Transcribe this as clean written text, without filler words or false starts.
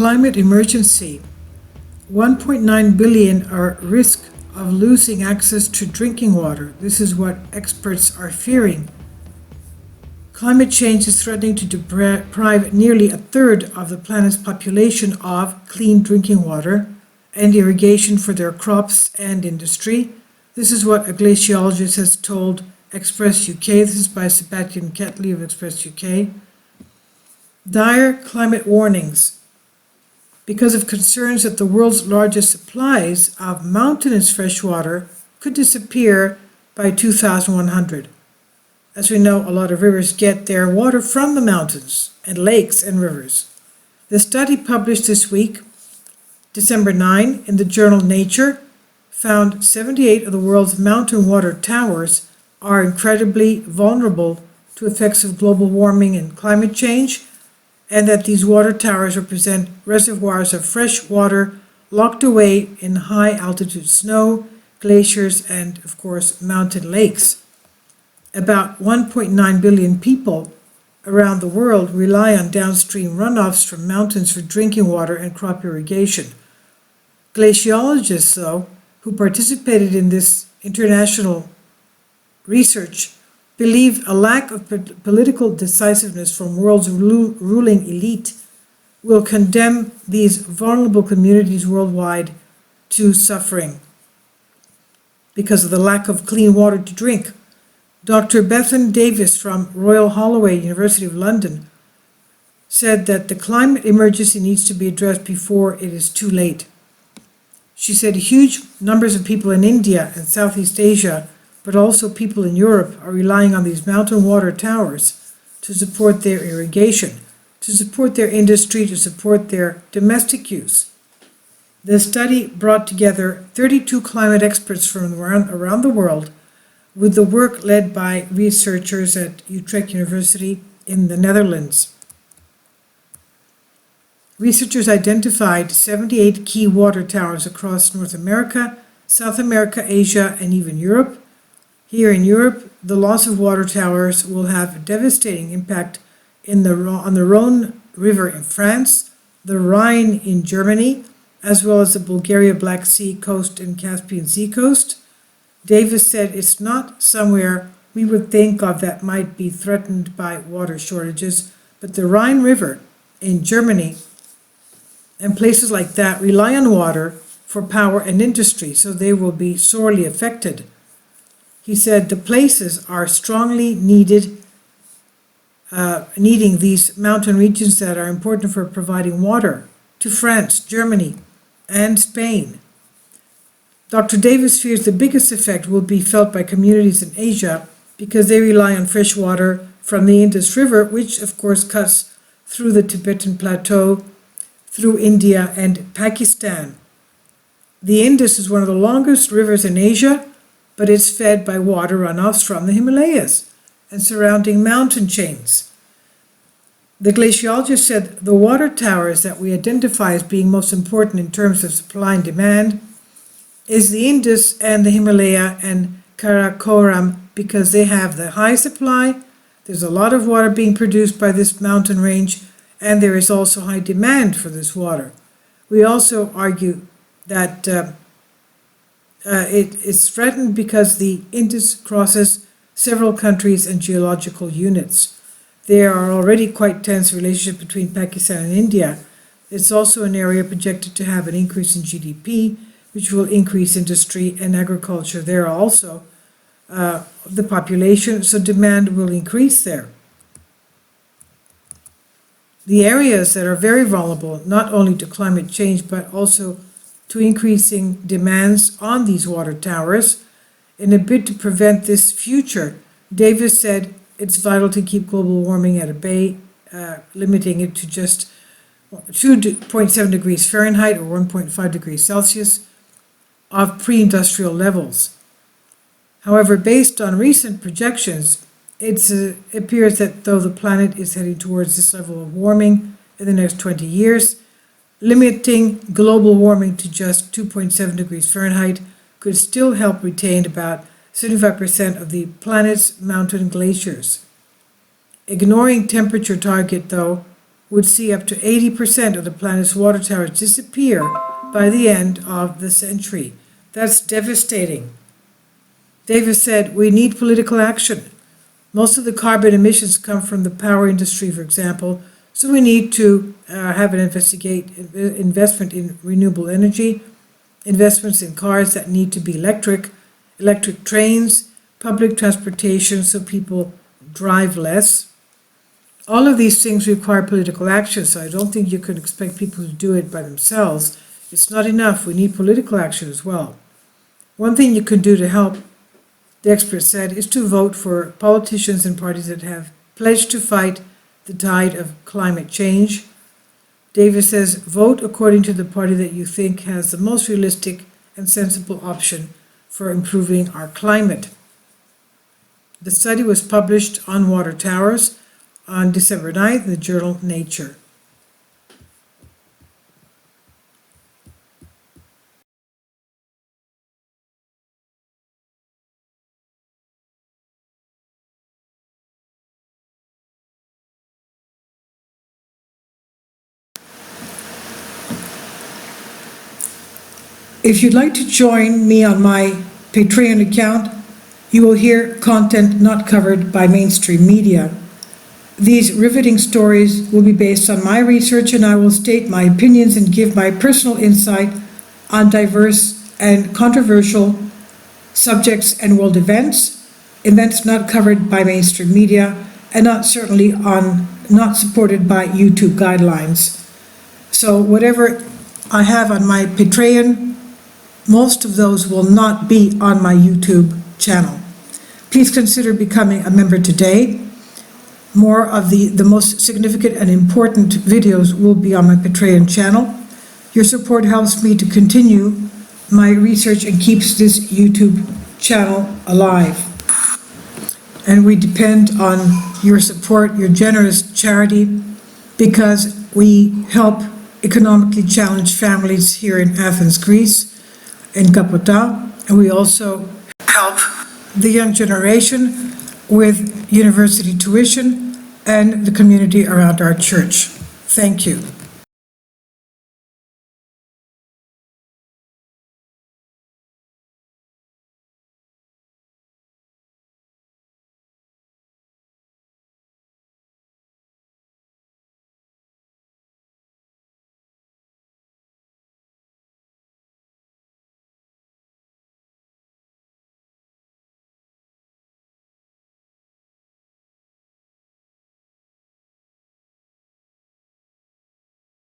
climate emergency. 1.9 billion are at risk of losing access to drinking water. This is what experts are fearing. Climate change is threatening to deprive nearly a third of the planet's population of clean drinking water and irrigation for their crops and industry. This is what a glaciologist has told Express UK. This is by Sebastian Ketley of Express UK. Dire climate warnings. Because of concerns that the world's largest supplies of mountainous fresh water could disappear by 2100. As we know, a lot of rivers get their water from the mountains and lakes and rivers. The study published this week, December 9, in the journal Nature, found 78 of the world's mountain water towers are incredibly vulnerable to effects of global warming and climate change, and that these water towers represent reservoirs of fresh water locked away in high altitude snow, glaciers, and of course mountain lakes. About 1.9 billion people around the world rely on downstream runoffs from mountains for drinking water and crop irrigation. Glaciologists, though, who participated in this international research, believe a lack of political decisiveness from world's ruling elite will condemn these vulnerable communities worldwide to suffering because of the lack of clean water to drink. Dr. Bethan Davis from Royal Holloway, University of London, said that the climate emergency needs to be addressed before it is too late. She said huge numbers of people in India and Southeast Asia, but also people in Europe, are relying on these mountain water towers to support their irrigation, to support their industry, to support their domestic use. The study brought together 32 climate experts from around the world, with the work led by researchers at Utrecht University in the Netherlands. Researchers identified 78 key water towers across North America, South America, Asia, and even Europe. Here in Europe, the loss of water towers will have a devastating impact on the Rhone River in France, the Rhine in Germany, as well as the Bulgaria Black Sea coast and Caspian Sea coast. Davis said it's not somewhere we would think of that might be threatened by water shortages, but the Rhine River in Germany and places like that rely on water for power and industry, so they will be sorely affected. He said the places are strongly needing these mountain regions that are important for providing water to France, Germany, and Spain. Dr. Davis fears the biggest effect will be felt by communities in Asia because they rely on fresh water from the Indus River, which of course cuts through the Tibetan Plateau, through India and Pakistan. The Indus is one of the longest rivers in Asia, but it's fed by water runoffs from the Himalayas and surrounding mountain chains. The glaciologist said the water towers that we identify as being most important in terms of supply and demand is the Indus and the Himalaya and Karakoram, because they have the high supply, there's a lot of water being produced by this mountain range, and there is also high demand for this water. We also argue that it is threatened because the Indus crosses several countries and geological units. There are already quite tense relationships between Pakistan and India. It's also an area projected to have an increase in GDP, which will increase industry and agriculture there also. The population, so demand will increase there. The areas that are very vulnerable, not only to climate change, but also to increasing demands on these water towers. In a bid to prevent this future, Davis said it's vital to keep global warming at a bay, limiting it to just 2.7 degrees Fahrenheit or 1.5 degrees Celsius of pre-industrial levels. However, based on recent projections, it appears that though the planet is heading towards this level of warming in the next 20 years, limiting global warming to just 2.7 degrees Fahrenheit could still help retain about 75% of the planet's mountain glaciers. Ignoring temperature target, though, would see up to 80% of the planet's water towers disappear by the end of the century. That's devastating. Davis said, "We need political action. Most of the carbon emissions come from the power industry, for example, so we need to have an investment in renewable energy, investments in cars that need to be electric trains, public transportation so people drive less. All of these things require political action, so I don't think you can expect people to do it by themselves. It's not enough. We need political action as well. One thing you can do to help," the expert said, "is to vote for politicians and parties that have pledged to fight the tide of climate change." Davis says, "Vote according to the party that you think has the most realistic and sensible option for improving our climate." The study was published on water towers on December 9th in the journal Nature. If you'd like to join me on my Patreon account, you will hear content not covered by mainstream media. These riveting stories will be based on my research, and I will state my opinions and give my personal insight on diverse and controversial subjects and world events not covered by mainstream media, and not supported by YouTube guidelines. So whatever I have on my Patreon, most of those will not be on my YouTube channel. Please consider becoming a member today. More of the most significant and important videos will be on my Patreon channel. Your support helps me to continue my research and keeps this YouTube channel alive. And we depend on your support, your generous charity, because we help economically challenged families here in Athens, Greece, in Kapota, and we also help the young generation with university tuition and the community around our church. Thank you.